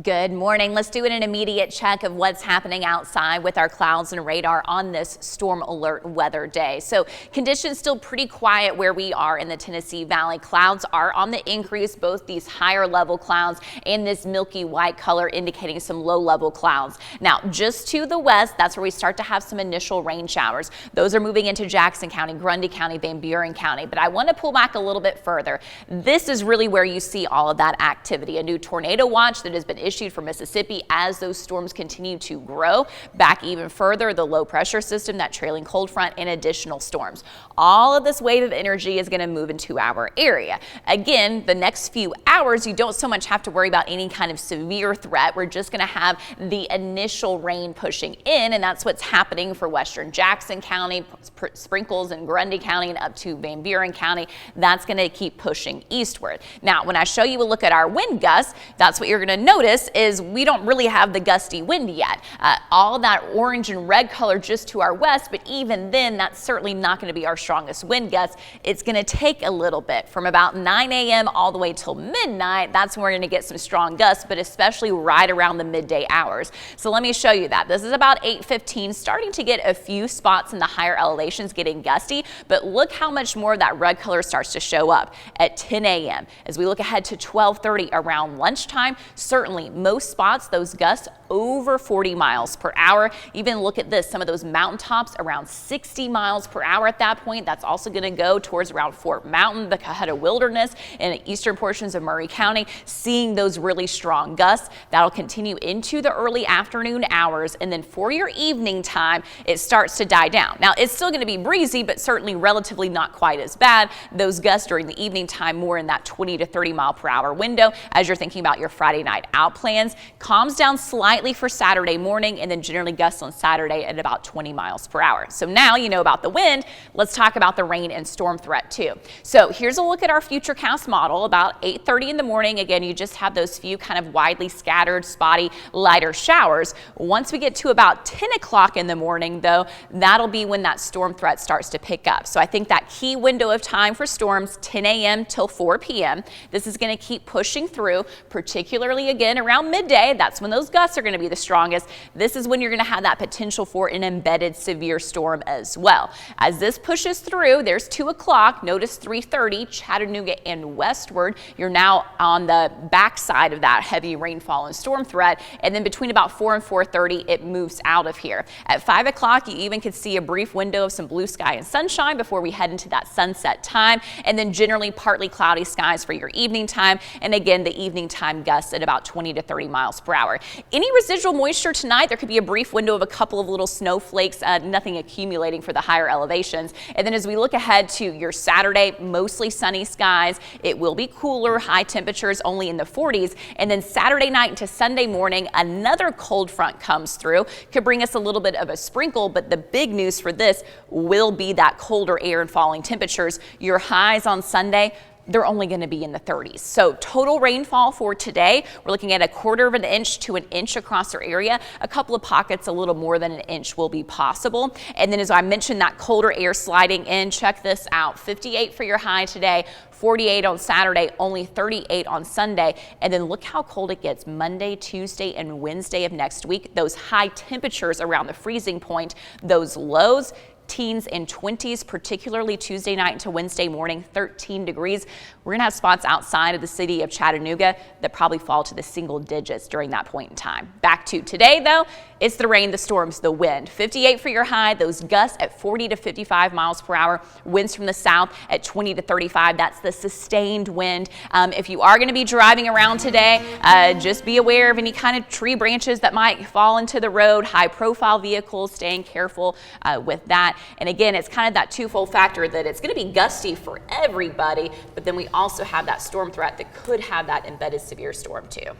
Good morning. Let's do an immediate check of what's happening outside with our clouds and radar on this storm alert weather day. So conditions still pretty quiet where we are in the Tennessee Valley. Clouds are on the increase, both these higher level clouds and this milky white color indicating some low level clouds. Now, just to the west, that's where we start to have some initial rain showers. Those are moving into Jackson County, Grundy County, Van Buren County. But I want to pull back a little bit further. This is really where you see all of that activity. A new tornado watch that has been issued for Mississippi as those storms continue to grow. Back even further, the low pressure system, that trailing cold front, and additional storms. All of this wave of energy is going to move into our area. Again, the next few hours, you don't so much have to worry about any kind of severe threat. We're just going to have the initial rain pushing in, and that's what's happening for western Jackson County, sprinkles in Grundy County and up to Van Buren County. That's going to keep pushing eastward. Now, when I show you a look at our wind gusts, that's what you're going to notice is we don't really have the gusty wind yet. All that orange and red color just to our west, but even then, that's certainly not going to be our strongest wind gusts. It's going to take a little bit from about 9 a.m. all the way till midnight. That's when we're going to get some strong gusts, but especially right around the midday hours. So let me show you that. This is about 8:15, starting to get a few spots in the higher elevations getting gusty, but look how much more of that red color starts to show up at 10 a.m. As we look ahead to 12:30 around lunchtime, certainly most spots, those gusts over 40 miles per hour. Even look at this, some of those mountaintops around 60 miles per hour at that point. That's also going to go towards around Fort Mountain, the Caheta Wilderness, and the eastern portions of Murray County, seeing those really strong gusts. That'll continue into the early afternoon hours, and then for your evening time, it starts to die down. Now, it's still going to be breezy, but certainly relatively not quite as bad. Those gusts during the evening time more in that 20 to 30 mile per hour window as you're thinking about your Friday night out plans. Calms down slightly for Saturday morning, and then generally gusts on Saturday at about 20 miles per hour. So now you know about the wind. Let's talk about the rain and storm threat too. So here's a look at our futurecast model about 8:30 in the morning. Again, you just have those few kind of widely scattered, spotty, lighter showers. Once we get to about 10 o'clock in the morning, though, that'll be when that storm threat starts to pick up. So I think that key window of time for storms, 10 a.m. till 4 p.m. This is going to keep pushing through, particularly again around midday. That's when those gusts are going to be the strongest. This is when you're going to have that potential for an embedded severe storm as well. As this pushes through, there's 2 o'clock. Notice 3:30, Chattanooga and westward. You're now on the backside of that heavy rainfall and storm threat. And then between about 4 and 4:30, it moves out of here. At 5 o'clock, you even could see a brief window of some blue sky and sunshine before we head into that sunset time. And then generally partly cloudy skies for your evening time. And again, the evening time gusts at about 20 to 30 miles per hour. Any residual moisture tonight, there could be a brief window of a couple of little snowflakes, nothing accumulating for the higher elevations. And then as we look ahead to your Saturday, mostly sunny skies. It will be cooler, high temperatures only in the 40s. And then Saturday night into Sunday morning, another cold front comes through. Could bring us a little bit of a sprinkle, but the big news for this will be that colder air and falling temperatures. Your highs on Sunday, they're only going to be in the 30s. So total rainfall for today, we're looking at 1/4 of an inch to an inch across our area. A couple of pockets, a little more than an inch will be possible. And then as I mentioned, that colder air sliding in, check this out. 58 for your high today, 48 on Saturday, only 38 on Sunday. And then look how cold it gets Monday, Tuesday, and Wednesday of next week. Those high temperatures around the freezing point, those lows, teens and 20s, particularly Tuesday night into Wednesday morning, 13 degrees. We're going to have spots outside of the city of Chattanooga that probably fall to the single digits during that point in time. Back to today, though, it's the rain, the storms, the wind. 58 for your high, those gusts at 40 to 55 miles per hour, winds from the south at 20 to 35. That's the sustained wind. If you are going to be driving around today, just be aware of any kind of tree branches that might fall into the road, high profile vehicles, staying careful with that. And again, it's kind of that twofold factor that it's going to be gusty for everybody, but then we also have that storm threat that could have that embedded severe storm too.